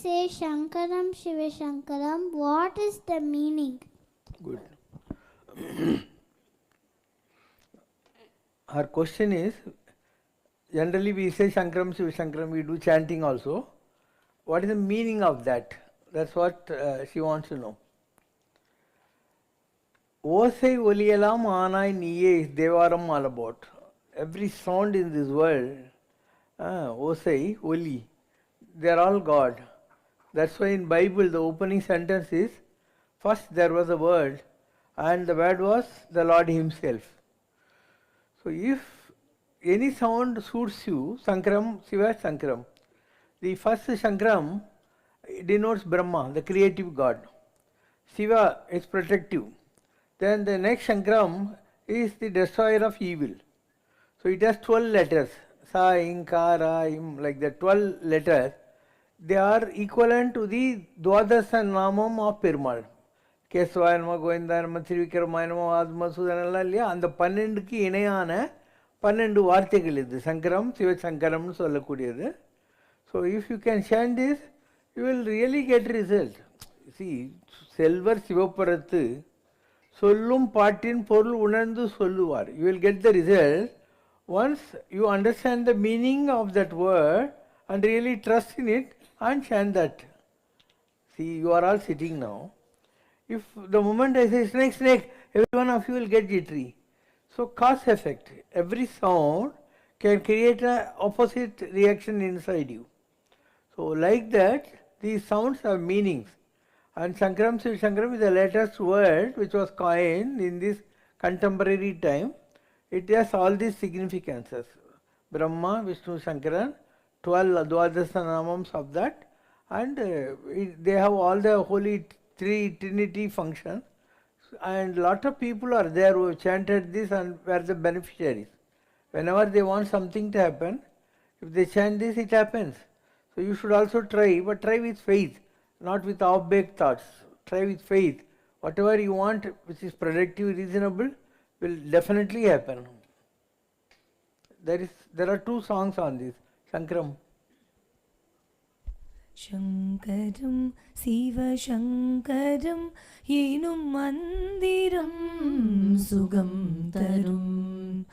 say Shankaram, Siva Shankaram, what is the meaning? Good. Her question is, generally we say Shankaram, Siva Shankaram, we do chanting also. What is the meaning of that? That's what she wants to know. Osai Oliyalam Anai Niye is Devaram all about. Every sound in this world, Osai, Oli, they are all God. That's why in Bible the opening sentence is, first there was a word and the word was the Lord Himself. So if any sound suits you, Shankaram, Siva Shankaram. The first Shankaram denotes Brahma, the creative God. Siva is protective. Then the next Shankaram is the destroyer of evil. So it has 12 letters. Sa, In, Ka, Ra, Im, like that 12 letters. They are equivalent to the Dwadasa Namam of Perumal. Kesvayanama, Govindanama, Srivikramayama, Admasudhanala இல்லையா அந்த 12க்கு இணையான 12 வார்த்தைகள் இது சங்கரம் சிவசங்கரம்னு சொல்லக்கூடியது. So if you can chant this, you will really get result. See, செல்வர் சிவபுரத்து சொல்லும் பாட்டின் பொருள் உணர்ந்து சொல்லுவார். You will get the result once you understand the meaning of that word and really trust in it and chant that. See, you are all sitting now. If the moment I say snake, snake, every one of you will get jittery. So cause effect. Every sound can create an opposite reaction inside you. So like that, these sounds have meanings. And Shankaram, Siva Shankaram is the latest word which was coined in this contemporary time. It has all these significances. Brahma, Vishnu, Shankaran, 12 Dwadasa Namams of that. And they have all the holy Trinity function. And lot of people are there who have chanted this and were the beneficiaries. Whenever they want something to happen, if they chant this, it happens. So you should also try, but try with faith, not with half-baked thoughts. Try with faith. Whatever you want, which is productive, reasonable, will definitely happen. There are 2 songs on this. Shankaram. Shankaram, Siva Shankaram, Yenum Mandiram, Sugam Tarum,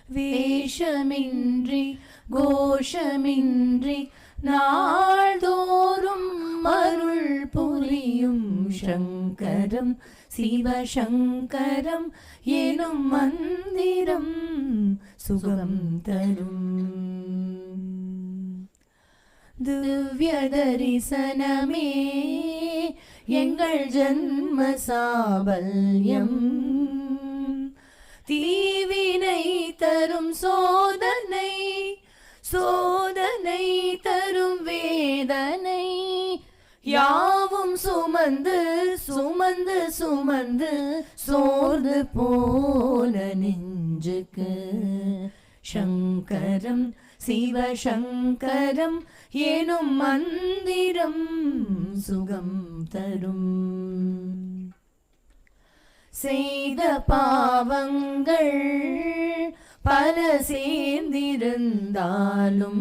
Veshamindri, Goshamindri, Naldorum, Marul Puriyum, Shankaram, Siva Shankaram, Yenum Mandiram, Sugam Tarum. Divya Darisaname, Yengal Janma Sabalyam, Tivinai Tarum Sodanai, Sodanai Tarum Vedanai, Yavum Sumandu, Sumandu, Sumandu, Sordu Pola Ninjaka, Shankaram, Siva Shankaram, Yenum Mandiram, Sugam Tarum. Seida Pavangal, Pala Sendirandalum,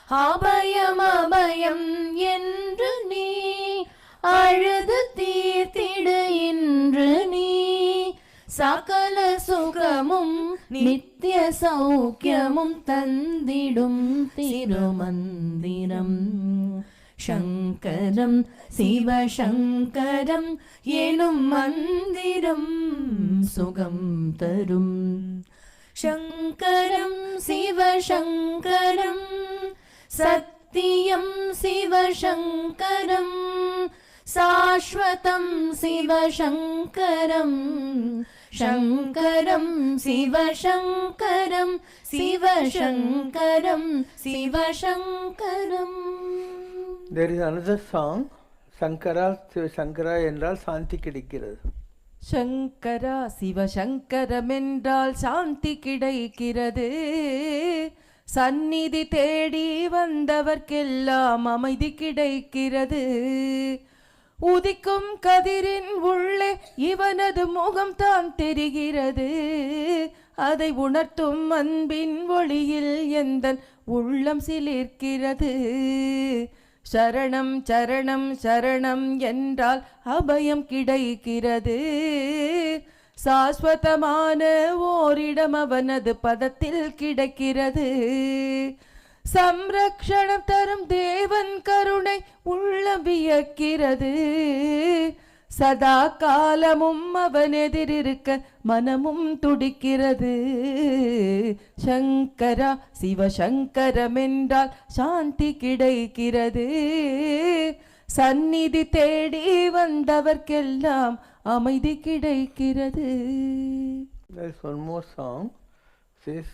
Abayam Abayam Yendru Nee, Aழுது தீர்த்திடு இன்று நீ, சகல சுகமும் நித்திய சௌக்கியமும் தந்திடும் திருமந்திரம். சங்கரம் சிவ சங்கரம் எனும் மந்திரம் சுகம் தரும். சங்கரம் சிவ சங்கரம் சத்தியம் சிவ சங்கரம் சாஸ்வதம் சிவ சங்கரம். Shankaram, Siva Shankaram, Siva Shankaram, Siva Shankaram. There is another song, Shankara, Siva Shankara என்றால் சாந்தி கிடைக்கிறது. சங்கரா சிவ சங்கரம் என்றால் சாந்தி கிடைக்கிறது. சந்நிதி தேடி வந்தவர்க்கெல்லாம் அமைதி கிடைக்கிறது. உதிக்கும் கதிரின் உள்ளே இவனது முகம் தான் தெரிகிறது. அதை உணர்த்தும் அன்பின் ஒளியில் எந்தன் உள்ளம் சிலிர்க்கிறது. சரணம் சரணம் சரணம் என்றால் அபயம் கிடைக்கிறது. சாஸ்வதமான ஓரிடம் அவனது பதத்தில் கிடைக்கிறது. சம்ரக்ஷணம் தரும் தேவன் கருணை உள்ளம் வியக்கிறது. சதா காலமும் அவன் எதிரிருக்க மனமும் துடிக்கிறது. சங்கரா சிவசங்கரம் என்றால் சாந்தி கிடைக்கிறது. சந்நிதி தேடி வந்தவர்க்கெல்லாம் அமைதி கிடைக்கிறது. There is one more song. Says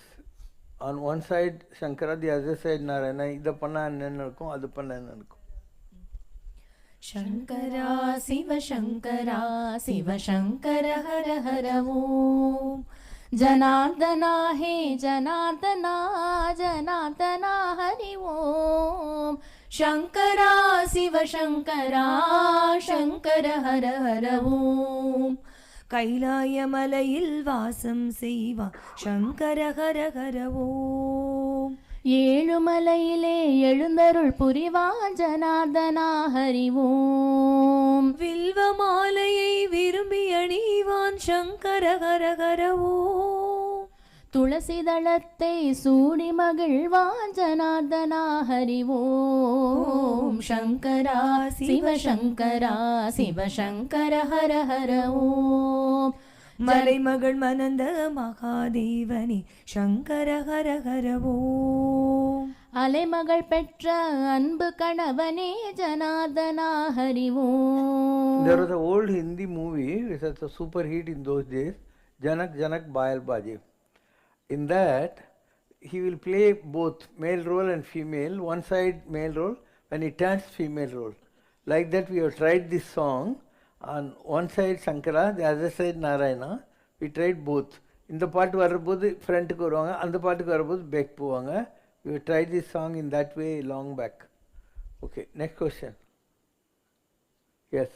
on one side Shankara, the other side Narayana. இதை பண்ணா என்ன நடக்கும், அது பண்ணா என்ன நடக்கும். शङ्करा शिव शङ्करा शिव शङ्कर हर हर ॐ जनार्दना हे जनार्दना जनार्दना हरि ॐ शङ्करा शिव शङ्करा शङ्कर हर हर ॐ கைலாயமலையில் வாசம் செய்வா சங்கர ஹர ஹர ஓம் ஏழுமலையிலே எழுந்தருள் புரிவான் ஜனார்தனா ஹரி ஓம் வில்வ மாலையை விரும்பி அணிவான் சங்கர ஹர ஹர ஓம் துளசி தளத்தை சூடி மகிழ்வான் ஜனார்தனா ஹரி ஓம் சங்கரா சிவ சங்கரா சிவ சங்கர ஹர ஹர ஓம் மலைமகள் மனந்த மகாதேவனி சங்கர ஹர ஹர ஓம் அலைமகள் பெற்ற அன்பு கணவனே ஜனார்தனா ஹரி ஓம். There was an old Hindi movie which was a super hit in those days, Janak Janak Bayal Baje. In that, he will play both male role and female, one side male role, when he turns female role. Like that we have tried this song, on one side Shankara, the other side Narayana, we tried both. இந்த பாட்டு வரும்போது ஃப்ரண்ட்டுக்கு வருவாங்க, அந்த பாட்டுக்கு வரும்போது back போவாங்க. We have tried this song in that way long back. Okay, next question. Yes.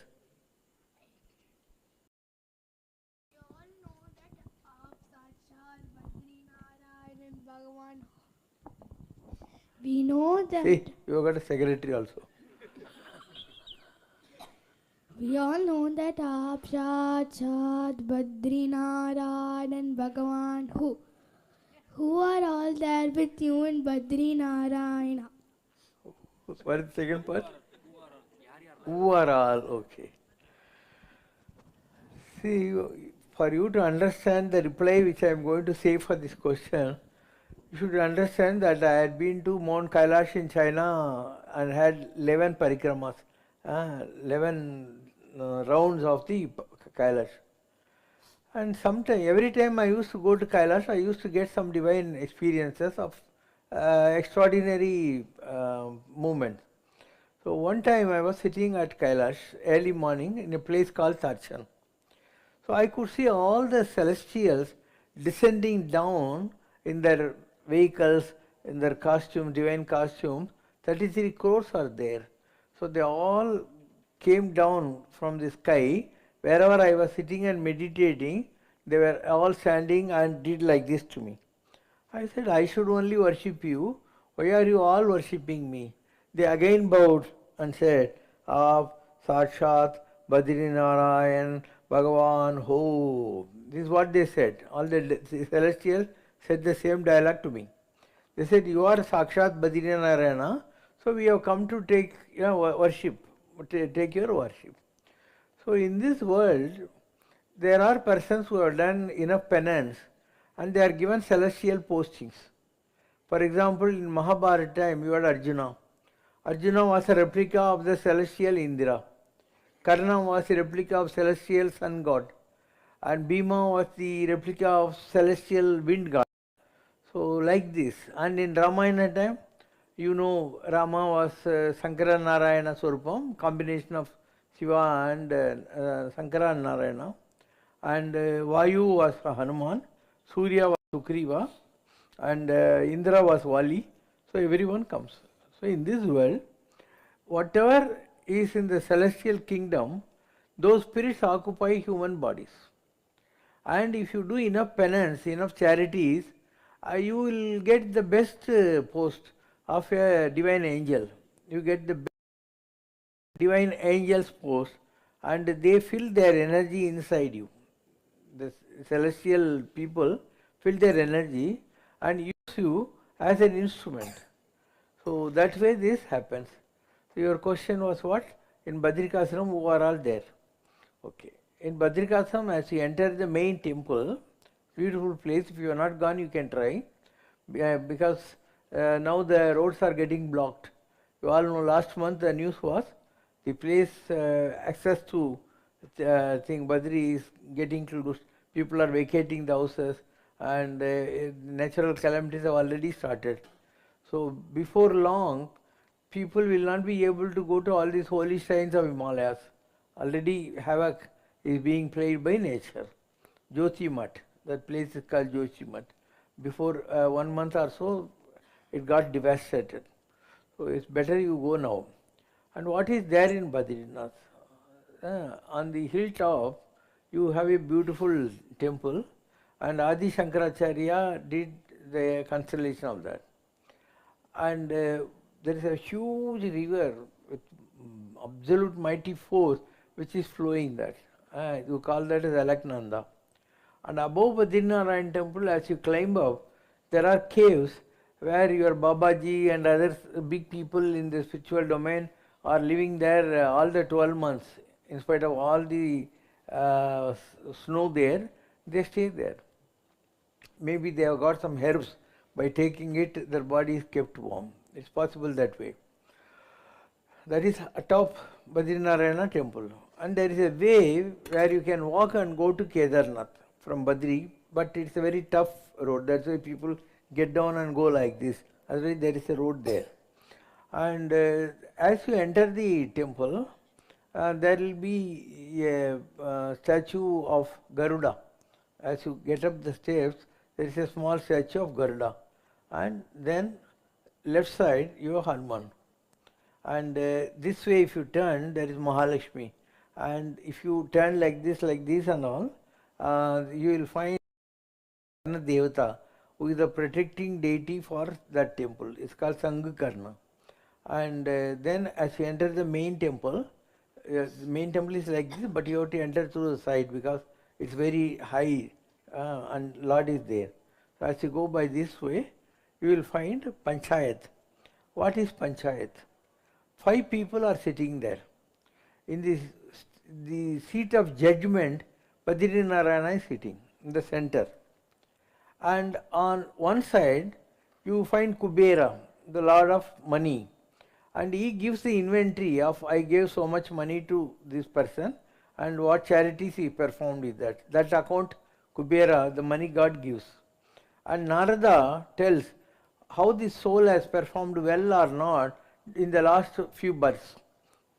We know that. See, you have got a secretary also. We all know that Aap, Shat, Badri, Narayana and Bhagavan who are all there with you in Badri Narayana. What is the second part? Who are all? Okay. See, for you to understand the reply which I am going to say for this question, you should understand that I had been to Mount Kailash in China and had 11 parikramas, 11 rounds of the Kailash. And sometimes, every time I used to go to Kailash, I used to get some divine experiences of extraordinary movements. So one time I was sitting at Kailash early morning in a place called Samratchana. So I could see all the celestials descending down in their vehicles, in their costume, divine costumes. 33 crores are there. So they all came down from the sky. Wherever I was sitting and meditating, they were all standing and did like this to me. I said, I should only worship you. Why are you all worshipping me? They again bowed and said, Aap, Sakshat, Badri Narayan, Bhagavan, Ho. This is what they said. All the celestials said the same dialogue to me. They said, you are Sakshat Badri Narayana, so we have come to take worship, take your worship. So in this world, there are persons who have done enough penance and they are given celestial postings. For example, in Mahabharata time, you had Arjuna. Arjuna was a replica of the celestial Indra. Karna was a replica of celestial sun god. And Bhima was the replica of celestial wind god. So like this. And in Ramayana time, you know, Rama was Sankara Narayana Swarupam, combination of Shiva and Sankara and Narayana. And Vayu was Hanuman, Surya was Sugriva, and Indra was Vali. So everyone comes. So in this world, whatever is in the celestial kingdom, those spirits occupy human bodies. And if you do enough penance, enough charities, you will get the best post of a divine angel. You get the divine angels post, and they fill their energy inside you. The celestial people fill their energy and use you as an instrument. So that way this happens. So your question was what? In Badrikasram, who are all there? Okay. In Badrikasram, as you enter the main temple, beautiful place. If you are not gone, you can try. Because now the roads are getting blocked. You all know last month the news was the place access to thing Badri is getting closed. People are vacating the houses, and natural calamities have already started. So before long, people will not be able to go to all these holy shrines of Himalayas. Already havoc is being played by nature. Jyotimat, that place is called Jyotimat. Before 1 month or so, it got devastated. So it's better you go now. And what is there in Badrinath? On the hilltop, you have a beautiful temple, and Adi Shankaracharya did the constellation of that. And there is a huge river with absolute mighty force which is flowing there. You call that as Alaknanda. And above Badrinarayan temple, as you climb up, there are caves where your Babaji and other big people in the spiritual domain are living there all the 12 months. In spite of all the snow there, they stay there. Maybe they have got some herbs. By taking it, their body is kept warm. It's possible that way. That is atop Badrinarayana temple. And there is a way where you can walk and go to Kedarnath from Badri, but it's a very tough road. That's why people get down and go like this. Otherwise, there is a road there. And as you enter the temple, there will be a statue of Garuda. As you get up the steps, there is a small statue of Garuda. And then left side, you have Hanuman. And this way, if you turn, there is Mahalakshmi. And if you turn like this and all, you will find Devata, who is the protecting deity for that temple. It's called Sanghakarna. And then as you enter the main temple is like this, but you have to enter through the side because it's very high and Lord is there. So as you go by this way, you will find Panchayat. What is Panchayat? 5 people are sitting there. In the seat of judgment, Badrinarayana is sitting in the center. And on one side, you find Kubera, the lord of money. And he gives the inventory of, I gave so much money to this person and what charities he performed with that. That account, Kubera, the money God gives. And Narada tells how the soul has performed well or not in the last few births.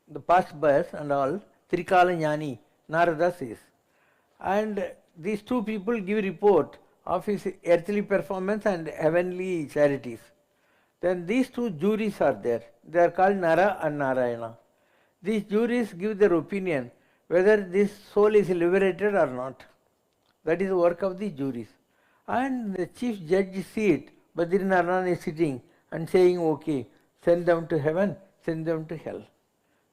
The past births and all, Trikala Jnani, Narada says. And these 2 people give report of his earthly performance and heavenly charities. Then these 2 juries are there. They are called Nara and Narayana. These juries give their opinion whether this soul is liberated or not. That is the work of the juries. And the chief judge seat, Badrinarayan is sitting and saying, okay, send them to heaven, send them to hell.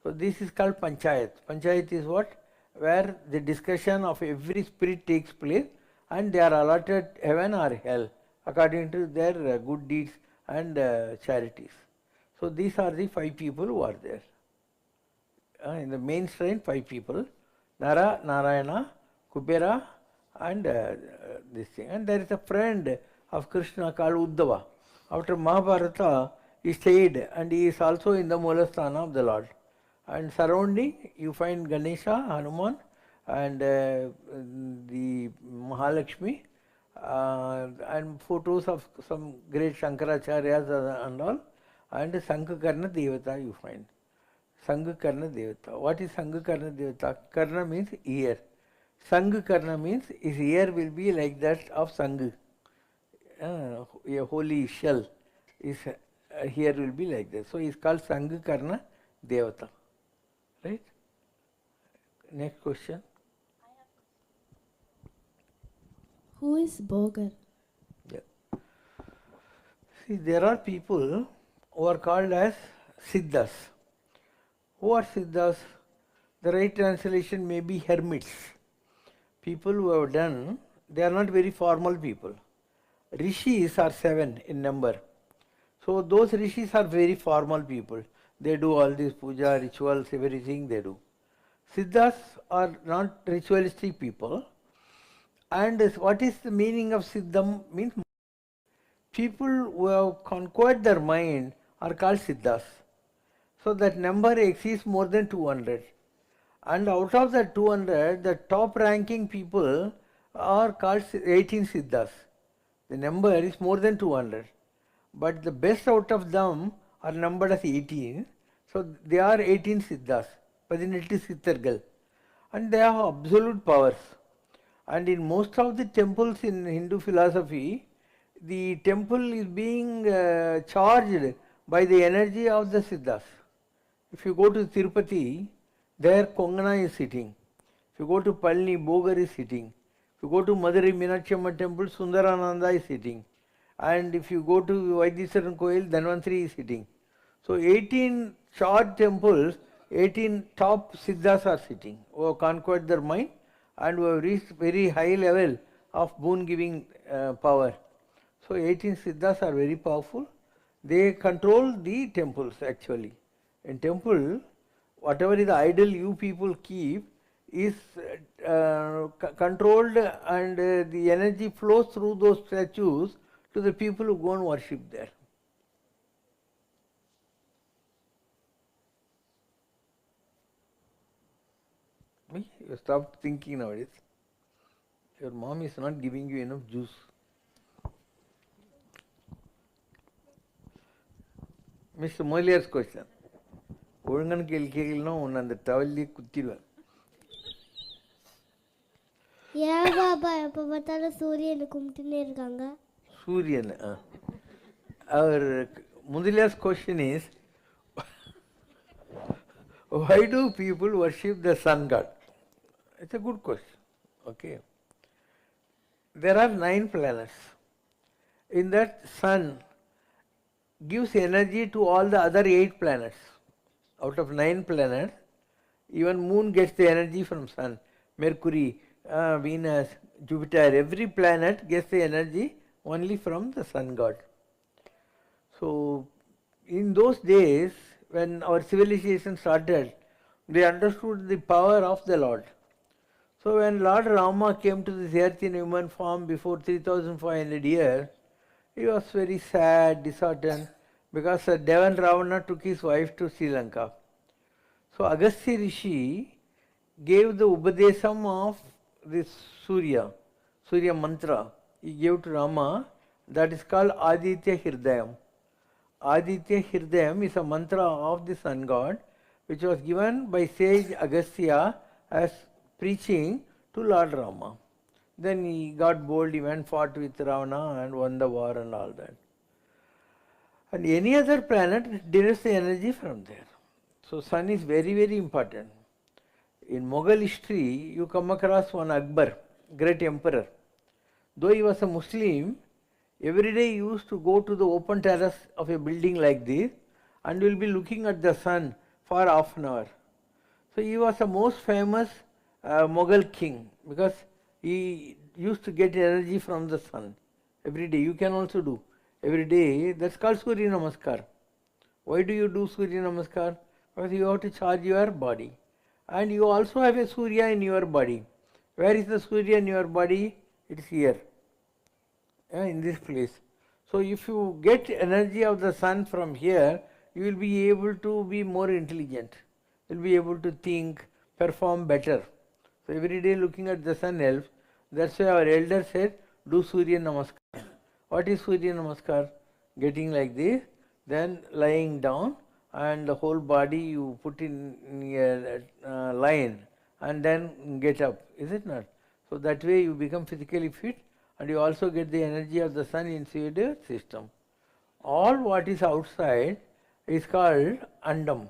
So this is called Panchayat. Panchayat is what? Where the discussion of every spirit takes place and they are allotted heaven or hell according to their good deeds and charities. So these are the 5 people who are there. In the main shrine, 5 people, Nara, Narayana, Kubera and this thing. And there is a friend of Krishna called Uddhava. After Mahabharata, he stayed and he is also in the Moolasthana of the Lord. And surrounding, you find Ganesha, Hanuman and the Mahalakshmi and photos of some great Shankaracharyas and all, and Sanghakarna Devata you find. Sanghakarna Devata. What is Sanghakarna Devata? Karna means ear. Sanghakarna means his ear will be like that of Sangha. A holy shell is here will be like that. So he is called Sanghakarna Devata. Right? Next question. Who is Bogar? Yeah. See, there are people who are called as Siddhas, Who are Siddhas? The right translation may be hermits. People who have done, they are not very formal people. Rishis are 7 in number. So those rishis are very formal people. They do all these puja, rituals, everything they do. Siddhas are not ritualistic people. And what is the meaning of Siddham? Means people who have conquered their mind are called Siddhas. So that number exceeds more than 200. And out of the 200, the top ranking people are called 18 Siddhas. The number is more than 200. But the best out of them are numbered as 18. So they are 18 Siddhas, 18 Siddhargal. And they have absolute powers. And in most of the temples in Hindu philosophy, the temple is being charged by the energy of the Siddhas. If you go to Tirupati, there Kongana is sitting. If you go to Palni, Bogar is sitting. If you go to Madurai Meenakshi Amma temple, Sundarananda is sitting. And if you go to Vaidiswaran Koil, Dhanvantari is sitting. So 18 short temples, 18 top Siddhas are sitting, who have conquered their mind and who have reached very high level of boon giving power. So 18 Siddhas are very powerful. They control the temples actually. In temple, whatever is the idol you people keep is controlled, and the energy flows through those statues to the people who go and worship there. You stop thinking nowadays. Your mom is not giving you enough juice. Mr. Molier's question. ஒழுங்கன் கேள்வி கேட்கலன்னா உன்னை அந்த டவல்லே குத்திடுவேன். ஏன் பாபா எப்போ பார்த்தாலும் சூரியனை கும்பிட்டுனே இருக்காங்க? Suryan. Our Mudalia's question is, why do people worship the sun god? It's a good question. Okay. There are 9 planets. In that, sun gives energy to all the other 8 planets. Out of 9 planets, even moon gets the energy from sun. Mercury, Venus, Jupiter, every planet gets the energy only from the sun god. So in those days, when our civilization started, they understood the power of the Lord. So when Lord Rama came to this earth in human form before 3500 years, he was very sad, disheartened, because Devan Ravana took his wife to Sri Lanka. So Agastya Rishi gave the Upadesam of this Surya mantra. He gave to Rama, that is called Aditya Hirdayam. Aditya Hirdayam is a mantra of the sun god, which was given by sage Agastya as preaching to Lord Rama. Then he got bold, he went fought with Ravana and won the war and all that. And any other planet derives the energy from there. So sun is very, very important. In Mughal history, you come across one Akbar, great emperor. Though he was a Muslim, every day he used to go to the open terrace of a building like this and will be looking at the sun for half an hour. So he was the most famous Mughal king because he used to get energy from the sun every day. You can also do every day. That's called Surya Namaskar. Why do you do Surya Namaskar? Because you have to charge your body. And you also have a Surya in your body. Where is the Surya in your body? It is here, in this place. So if you get energy of the sun from here, you will be able to be more intelligent. You will be able to think, perform better. So every day looking at the sun helps. That's why our elders said, do Surya Namaskar. What is Surya Namaskar? Getting like this, then lying down, and the whole body you put in a line and then get up, is it not? So that way you become physically fit and you also get the energy of the sun inside your system. All what is outside is called Andam.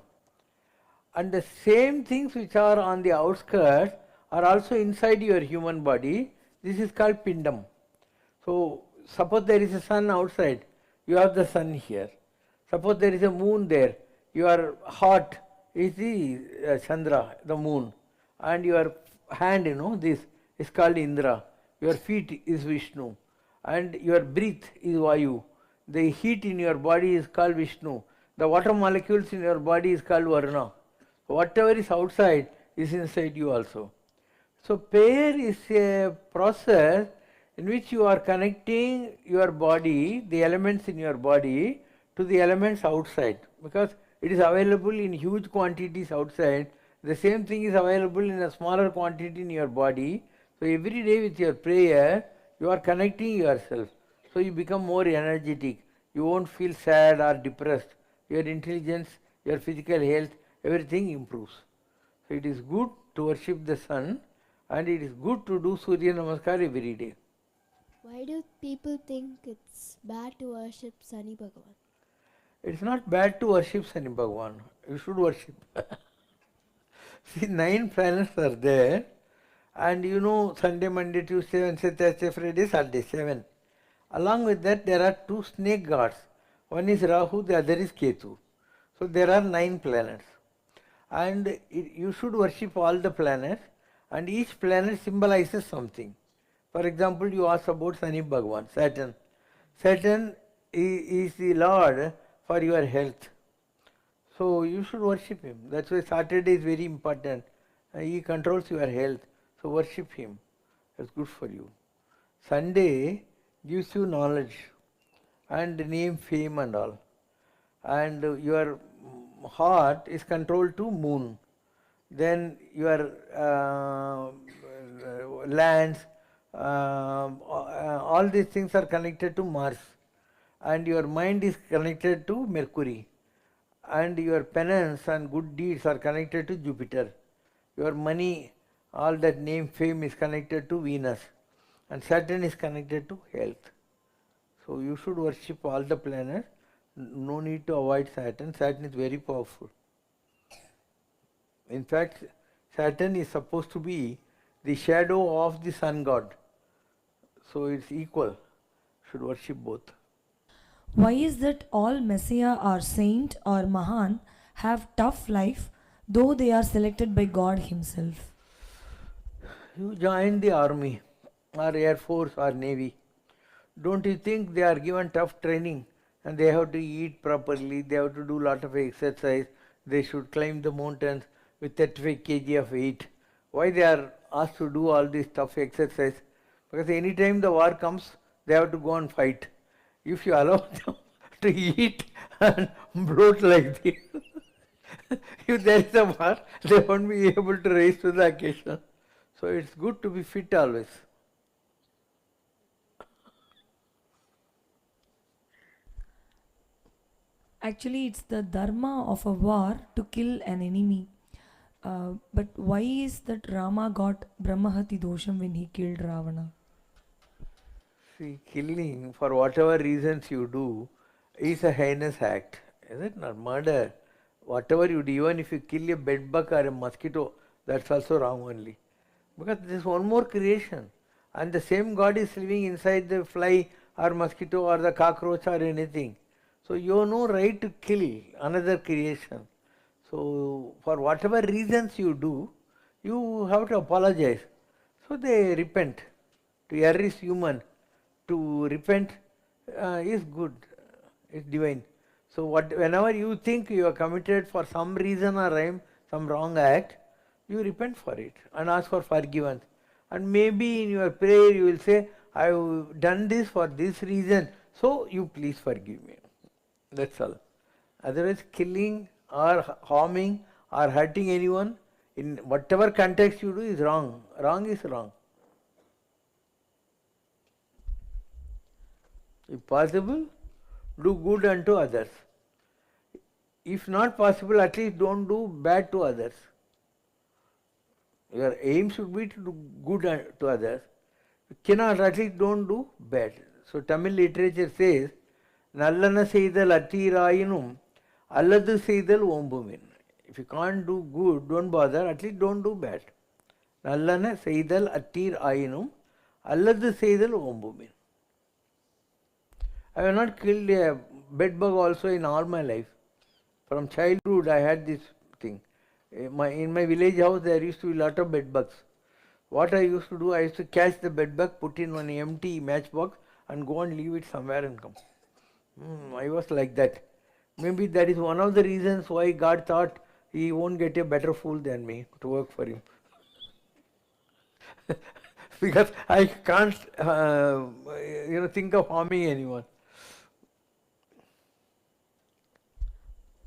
And the same things which are on the outskirts are also inside your human body. This is called Pindam. So suppose there is a sun outside, you have the sun here. Suppose there is a moon there, you are hot, is the Chandra, the moon. And your hand, this is called Indra. Your feet is Vishnu. And your breath is Vayu. The heat in your body is called Vishnu. The water molecules in your body is called Varna. Whatever is outside is inside you also. So prayer is a process in which you are connecting your body, the elements in your body, to the elements outside, because it is available in huge quantities outside. The same thing is available in a smaller quantity in your body. So every day with your prayer, you are connecting yourself. So you become more energetic. You won't feel sad or depressed. Your intelligence, your physical health, everything improves. So it is good to worship the sun, and it is good to do Surya Namaskar every day. Why do people think it's bad to worship Sani Bhagavan? It's not bad to worship Sani Bhagavan. You should worship. See, 9 planets are there, and Sunday, Monday, Tuesday, Wednesday, Thursday, Friday, Saturday, 7. Along with that, there are 2 snake gods. One is Rahu, the other is Ketu. So there are 9 planets. And you should worship all the planets, and each planet symbolizes something. For example, you ask about Sani Bhagavan, Saturn. Saturn is the Lord for your health. So you should worship him. That's why Saturday is very important. He controls your health. So worship him. That's good for you. Sunday gives you knowledge and name, fame and all. And your heart is controlled to moon. Then your lands, all these things are connected to Mars. And your mind is connected to Mercury. And your penance and good deeds are connected to Jupiter. Your money, all that name, fame is connected to Venus. And Saturn is connected to health. So you should worship all the planets. No need to avoid Saturn. Saturn is very powerful. In fact, Saturn is supposed to be the shadow of the sun god. So it's equal. Should worship both. Why is that all Messiah or Saint or Mahan have tough life though they are selected by God himself? You join the army or air force or navy. Don't you think they are given tough training and they have to eat properly, they have to do lot of exercise, they should climb the mountains with 35 kg of weight. Why they are asked to do all this tough exercise? Because any time the war comes, they have to go and fight. If you allow them to eat and bloat like this, if there is a war, they won't be able to rise to the occasion. So it's good to be fit always. Actually, it's the dharma of a war to kill an enemy. But why is that Rama got Brahmahati dosham when he killed Ravana? See, killing for whatever reasons you do is a heinous act. Is it not? Murder. Whatever you do, even if you kill a bedbug or a mosquito, that's also wrong only. Because there's one more creation. And the same God is living inside the fly or mosquito or the cockroach or anything. So you have no right to kill another creation. So for whatever reasons you do, you have to apologize. So they repent. To err is human. To repent is good, is divine. So whenever you think you are committed for some reason or some wrong act, you repent for it and ask for forgiveness. And maybe in your prayer you will say, I have done this for this reason, so you please forgive me. That's all. Otherwise killing or harming or hurting anyone in whatever context you do is wrong. Wrong is wrong. If possible, do good unto others. If not possible, at least don't do bad to others. Your aim should be to do good to others. You cannot, at least don't do bad. So Tamil literature says, Nallana seidal attirayinum, alladu seidal ombumin. If you can't do good, don't bother, at least don't do bad. Nallana seidal attirayinum, alladu seidal ombumin. I have not killed a bedbug also in all my life. From childhood I had this thing. In my village house there used to be a lot of bed bugs. What I used to do, I used to catch the bed bug, put in one empty matchbox and go and leave it somewhere and come. I was like that. Maybe that is one of the reasons why God thought he won't get a better fool than me to work for him. Because I can't think of harming anyone.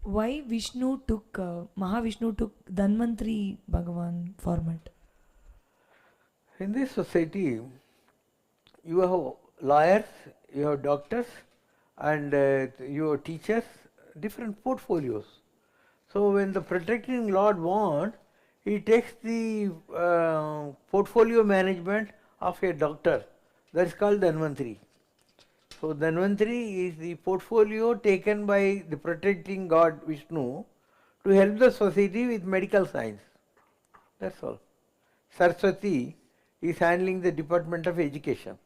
Why Mahavishnu took Dhanvantri Bhagavan format? In this society, you have lawyers, you have doctors, and you have teachers, different portfolios. So when the protecting Lord wants, he takes the portfolio management of a doctor. That is called Dhanvantri. So Dhanvantri is the portfolio taken by the protecting God Vishnu to help the society with medical science. That's all. Saraswati is handling the Department of Education.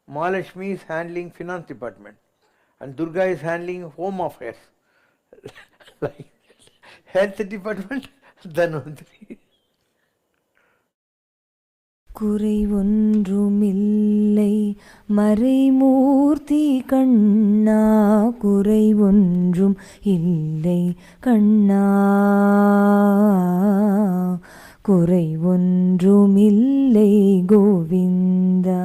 Mahalakshmi is handling Finance Department. And Durga is handling Home Affairs. Like Health Department, Dhanvantri. குறை ஒன்றுமில்லை மறைமூர்த்தி கண்ணா குறை ஒன்றும் இல்லை கண்ணா குறை ஒன்றுமில்லை கோவிந்தா